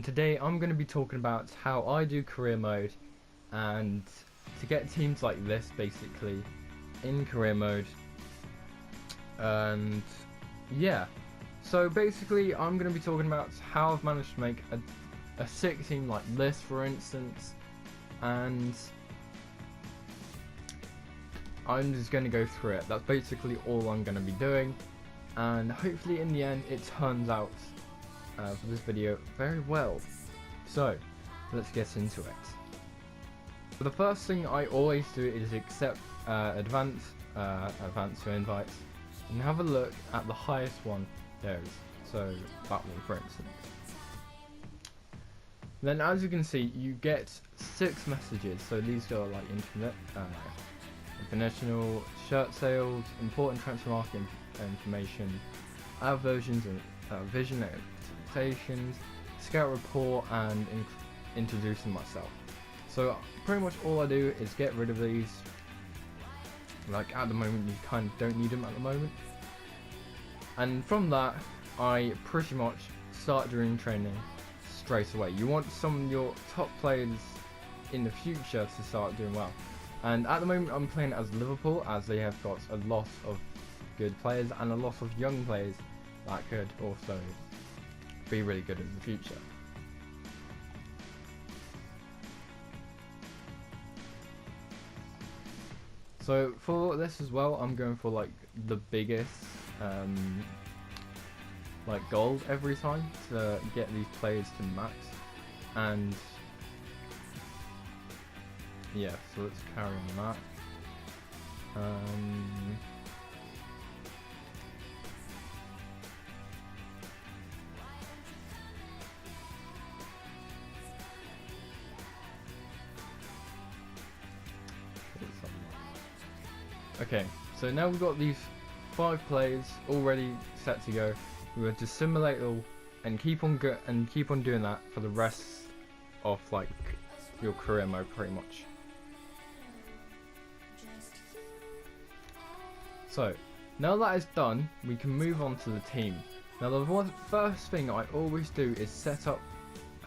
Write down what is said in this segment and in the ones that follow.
and today I'm going to be talking about how I do career mode and to get teams like this basically in career mode. And yeah, so basically I'm going to be talking about how I've managed to make a sick team like this, for instance, and I'm just going to go through it. That's basically all I'm going to be doing, and hopefully in the end it turns out for this video very well. So let's get into it. So the first thing I always do is accept advance to invites and have a look at the highest one there is. So that one, for instance. Then as you can see, you get 6 messages. So these are like internet, international shirt sales, important transfer market information, our versions of vision expectations, scout report, and introducing myself. So pretty much all I do is get rid of these. Like at the moment you kind of don't need them at the moment, and from that I pretty much start doing training straight away. You want some of your top players in the future to start doing well, and at the moment I'm playing as Liverpool, as they have got a lot of good players and a lot of young players that could also be really good in the future. So for this as well, I'm going for like the biggest like gold every time to get these players to max. And yeah, so let's carry on that. Okay, so now we've got these 5 players already set to go. We're going to simulate all and keep on doing that for the rest of like your career mode, pretty much. So now that is done, we can move on to the team. Now the first thing I always do is set up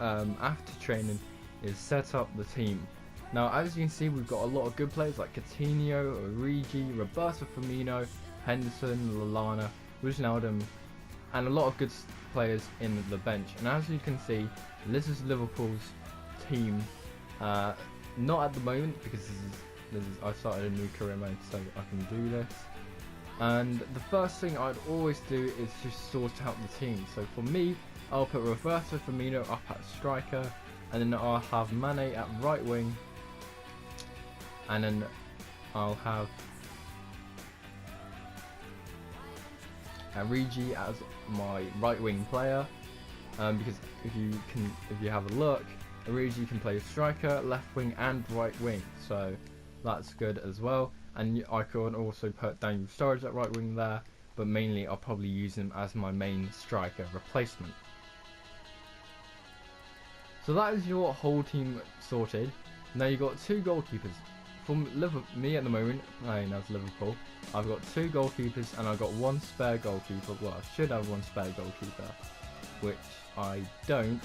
after training is set up the team. Now, as you can see, we've got a lot of good players like Coutinho, Origi, Roberto Firmino, Henderson, Lallana, Wijnaldum, and a lot of good players in the bench. And as you can see, this is Liverpool's team. Not at the moment, because I started a new career mode, so I can do this. And the first thing I'd always do is just sort out the team. So for me, I'll put Roberto Firmino up at striker, and then I'll have Mane at right wing. And then I'll have Origi as my right wing player, because if you have a look, Origi can play striker, left wing, and right wing, so that's good as well. And I could also put Daniel Sturridge at right wing there, but mainly I'll probably use him as my main striker replacement. So that is your whole team sorted. Now you've got 2 goalkeepers. From me at the moment, playing as Liverpool, I've got 2 goalkeepers and I've got 1 spare goalkeeper. Well, I should have 1 spare goalkeeper, which I don't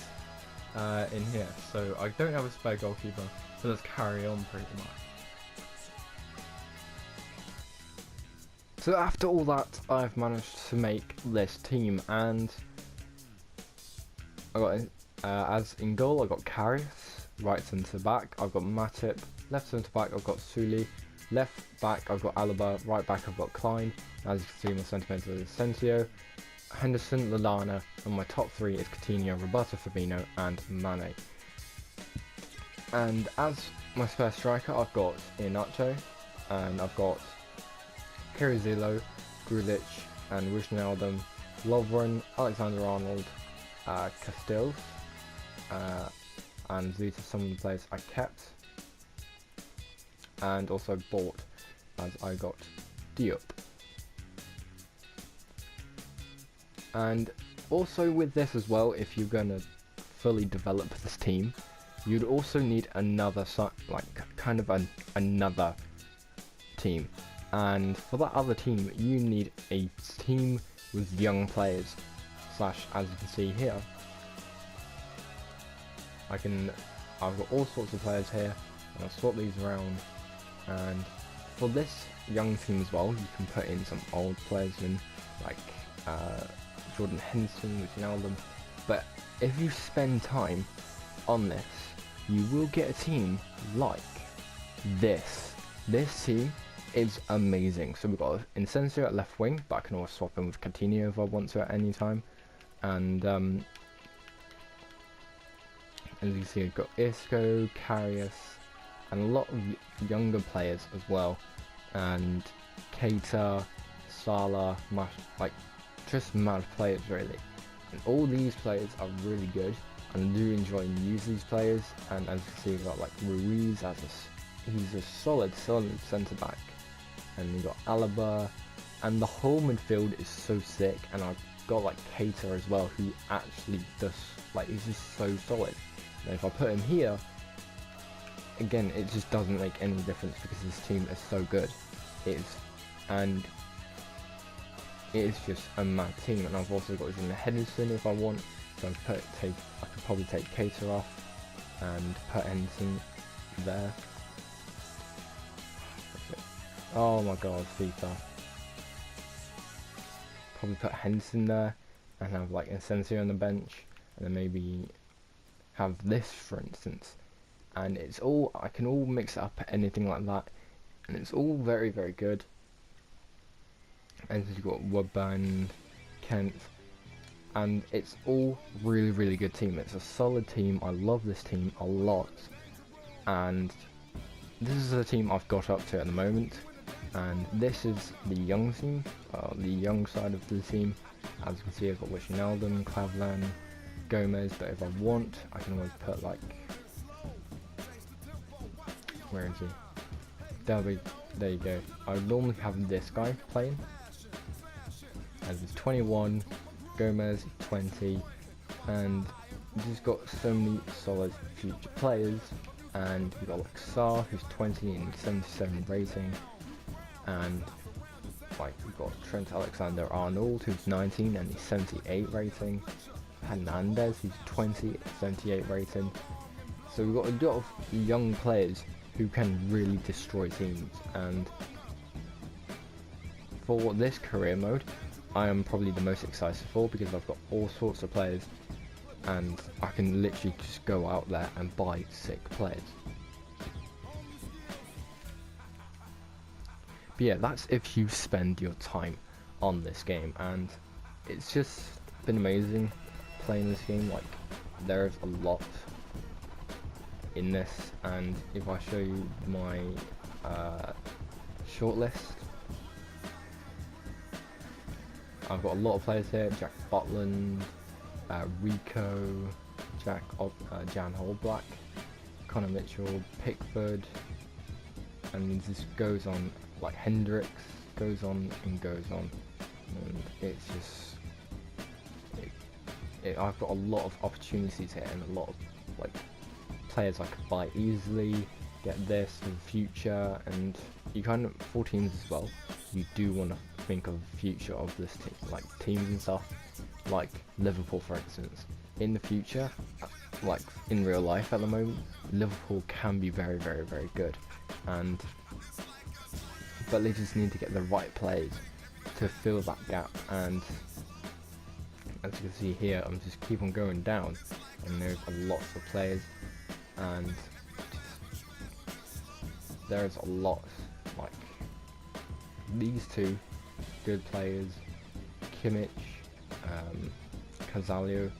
in here. So I don't have a spare goalkeeper, so let's carry on pretty much. So after all that, I've managed to make this team, and I got as in goal, I've got Karius, right centre back, I've got Matip. Left centre back, I've got Suli. Left back, I've got Alaba. Right back, I've got Klein. As you can see, my centre mid is Asensio, Henderson, Lallana, and my top 3 is Coutinho, Roberto Firmino, and Mane. And as my spare striker, I've got Iheanacho, and I've got Kirizilo, Grulic, and Wijnaldum, Lovren, Alexander-Arnold, Castells, and these are some of the players I kept. And also bought, as I got Diop. And also with this as well, if you're gonna fully develop this team, you'd also need another another team. And for that other team, you need a team with young players, slash, as you can see here, I've got all sorts of players here, and I'll swap these around. And for this young team as well, you can put in some old players in, like Jordan Henderson, which now them. But if you spend time on this, you will get a team like this. This team is amazing. So we've got Incensio at left wing, but I can always swap him with Coutinho if I want to at any time. And as you can see, we've got Isco, Karius, and a lot of younger players as well. And Keita, Salah, like just mad players really. And all these players are really good, and I do enjoy and use these players. And as you can see, we've got like Ruiz as he's a solid centre back. And we've got Alaba, and the whole midfield is so sick. And I've got like Keita as well, who actually does, like, he's just so solid. And if I put him here, again, it just doesn't make any difference because this team is so good. It is just a mad team. And I've also got Jordan Henderson if I want. So I could probably take Keita off and put Henderson there. Oh my god, FIFA. Probably put Henderson there and have like Incensio on the bench, and then maybe have this for instance. And it's all, I can all mix it up anything like that, and it's all very very good. And you've got Woodburn, Kent, and it's all really really good team. It's a solid team. I love this team a lot, and this is the team I've got up to at the moment. And this is the young team, the young side of the team. As you can see, I've got Wijnaldum, Clavlan, Gomez, but if I want, I can always put like, where is he? There you go. I would normally have this guy playing, as he's 21, Gomez 20, and we've just got so many solid future players. And we've got like Saar, who's 20 and 77 rating. And like we've got Trent Alexander-Arnold, who's 19 and he's 78 rating. Hernandez, who's 20, 78 rating. So we've got a lot of young players who can really destroy teams. And for this career mode, I am probably the most excited for, because I've got all sorts of players, and I can literally just go out there and buy sick players. But yeah, that's if you spend your time on this game, and it's just been amazing playing this game. Like, there's a lot in this, and if I show you my shortlist, I've got a lot of players here: Jack Butland, Rico, Jan Holblack, Connor Mitchell, Pickford, and this goes on. Like Hendricks, goes on and goes on, and it's just I've got a lot of opportunities here, and a lot of like players I could buy easily, get this in the future. And you kind of, for teams as well, you do want to think of the future of this team, like teams and stuff, like Liverpool for instance. In the future, like in real life at the moment, Liverpool can be very very very good, but they just need to get the right players to fill that gap. And as you can see here, I'm just keep on going down, and there's a lot of players, and there's a lot, like these two good players, Kimmich, Casalio.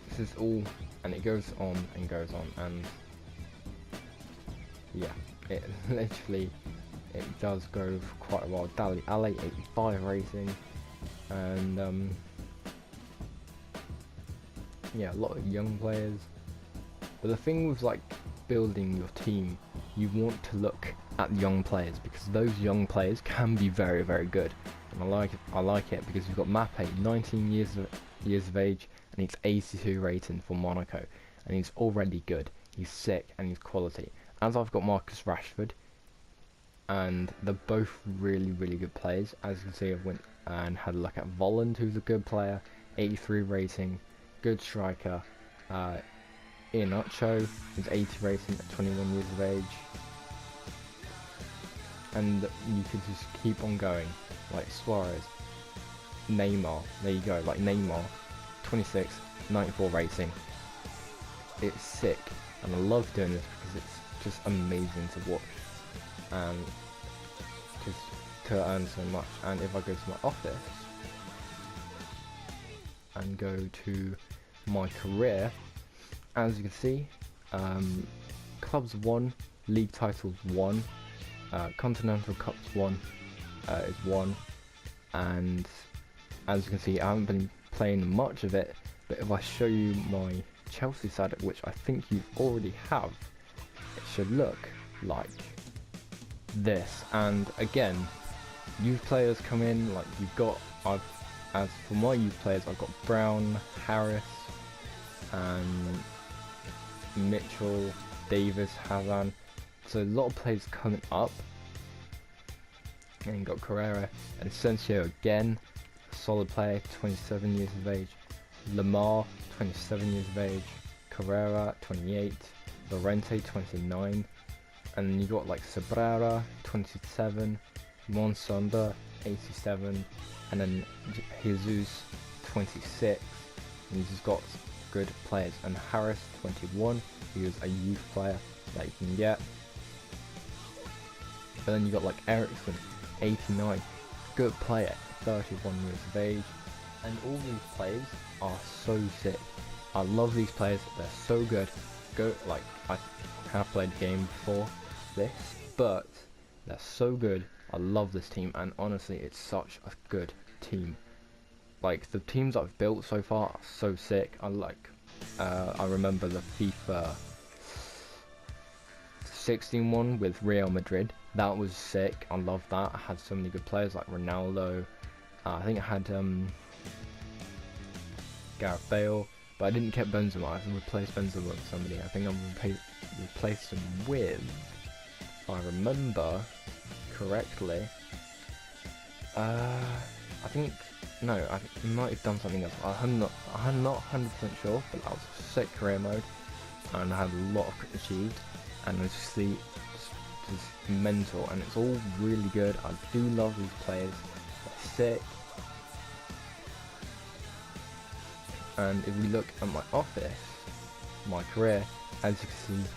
This is all, and it goes on and goes on, and yeah, it literally, it does go for quite a while. Dali Ali 85 rating, and yeah, a lot of young players. But the thing with like building your team, you want to look at young players, because those young players can be very very good. And I like it because we've got Mappe, 19 years of age, and he's 82 rating for Monaco, and he's already good. He's sick and he's quality. As I've got Marcus Rashford, and they're both really really good players. As you can see, I've went and had a look at Volland, who's a good player, 83 rating, good striker, Iheanacho is 80 rating at 21 years of age. And you could just keep on going, like Suarez, Neymar, there you go, like Neymar, 26, 94 rating. It's sick, and I love doing this because it's just amazing to watch, and just to earn so much. And if I go to my office and go to my career, as you can see, clubs won, league titles won, Continental Cups won is one, and as you can see, I haven't been playing much of it, but if I show you my Chelsea side, which I think you already have, it should look like this. And again, youth players come in, like you've got, as for my youth players, I've got Brown, Harris, and Mitchell, Davis, Hazan. So a lot of players coming up. And you got Carrera and Asensio again, a solid player, 27 years of age. Lamar, 27 years of age. Carrera, 28. Llorente, 29. And then you got like Sabrera, 27. Monsonda, 87. And then Jesus, 26. And you've just got good players. And Harris, 21. He was a youth player that you can get. But then you got like Ericsson, 89, good player, 31 years of age, and all these players are so sick. I love these players, they're so good. Like, I have played the game before this, but they're so good. I love this team, and honestly, it's such a good team. Like, the teams I've built so far are so sick. I remember the FIFA 16 one with Real Madrid. That was sick. I love that. I had so many good players like Ronaldo. I think I had Gareth Bale, but I didn't keep Benzema. I replaced Benzema with somebody. I think I replaced him with, if I remember correctly, I think, no, I might have done something else. I'm not 100% sure, but that was a sick career mode, and I had a lot achieved, and obviously just mental, and it's all really good. I do love these players, they're sick. And if we look at my office, my career, as you can see,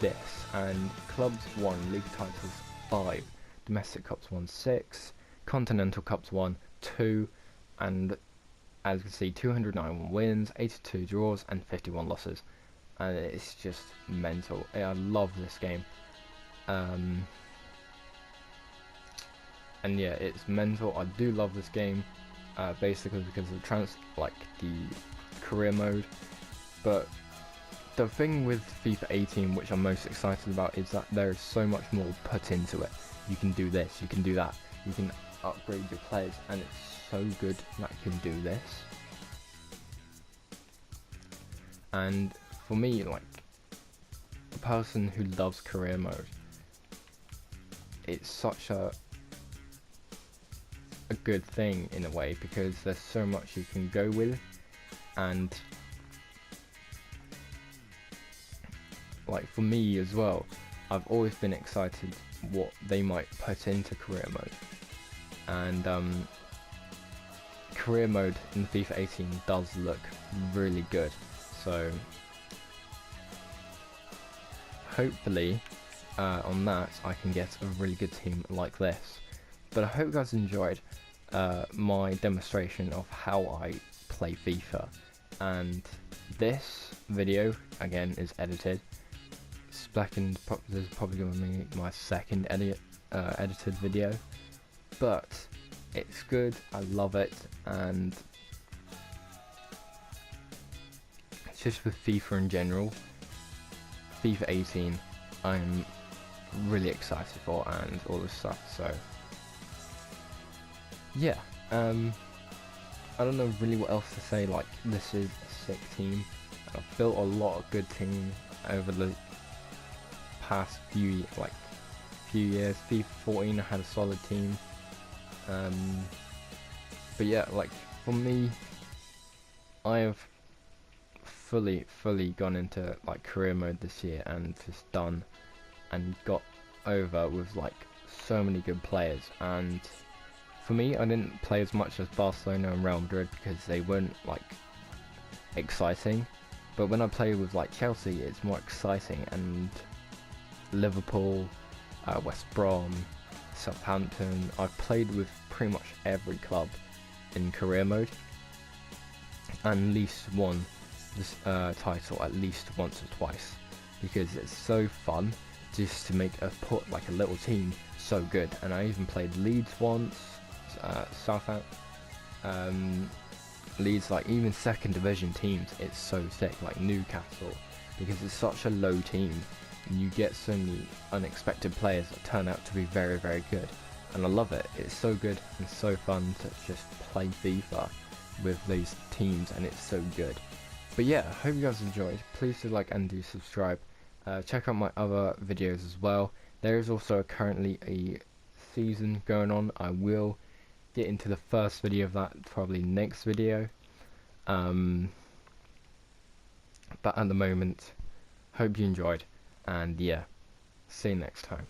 this, and clubs won, league titles 5, domestic cups won 6, continental cups won 2, and as you can see, 291 wins, 82 draws, and 51 losses. And it's just mental. I love this game. And yeah, it's mental. I do love this game, basically because of the career mode. But the thing with FIFA 18, which I'm most excited about, is that there is so much more put into it. You can do this, you can do that, you can upgrade your players, and it's so good that you can do this. And for me, like a person who loves career mode, it's such a good thing in a way, because there's so much you can go with, and like for me as well, I've always been excited what they might put into career mode, and career mode in FIFA 18 does look really good. So hopefully on that I can get a really good team like this. But I hope you guys enjoyed my demonstration of how I play FIFA, and this video again is edited. This is probably going to be my second edited video, but it's good, I love it, and it's just with FIFA in general. FIFA 18 I'm really excited for, and all this stuff, so yeah, I don't know really what else to say. Like, this is a sick team. I've built a lot of good teams over the past few years. FIFA 14 I had a solid team, but yeah, like for me, I have fully gone into like career mode this year and just done and got over with like so many good players. And for me, I didn't play as much as Barcelona and Real Madrid because they weren't like exciting, but when I play with like Chelsea, it's more exciting, and Liverpool, West Brom, Southampton, I've played with pretty much every club in career mode and at least won this title at least once or twice, because it's so fun just to make like a little team so good. And I even played Leeds once, Southampton, Leeds, like even second division teams. It's so sick, like Newcastle, because it's such a low team and you get so many unexpected players that turn out to be very good, and I love it. It's so good and so fun to just play FIFA with these teams, and it's so good. But yeah, I hope you guys enjoyed. Please do like and do subscribe. Check out my other videos as well. There is also currently a season going on. I will get into the first video of that probably next video. But at the moment, hope you enjoyed, and yeah, see you next time.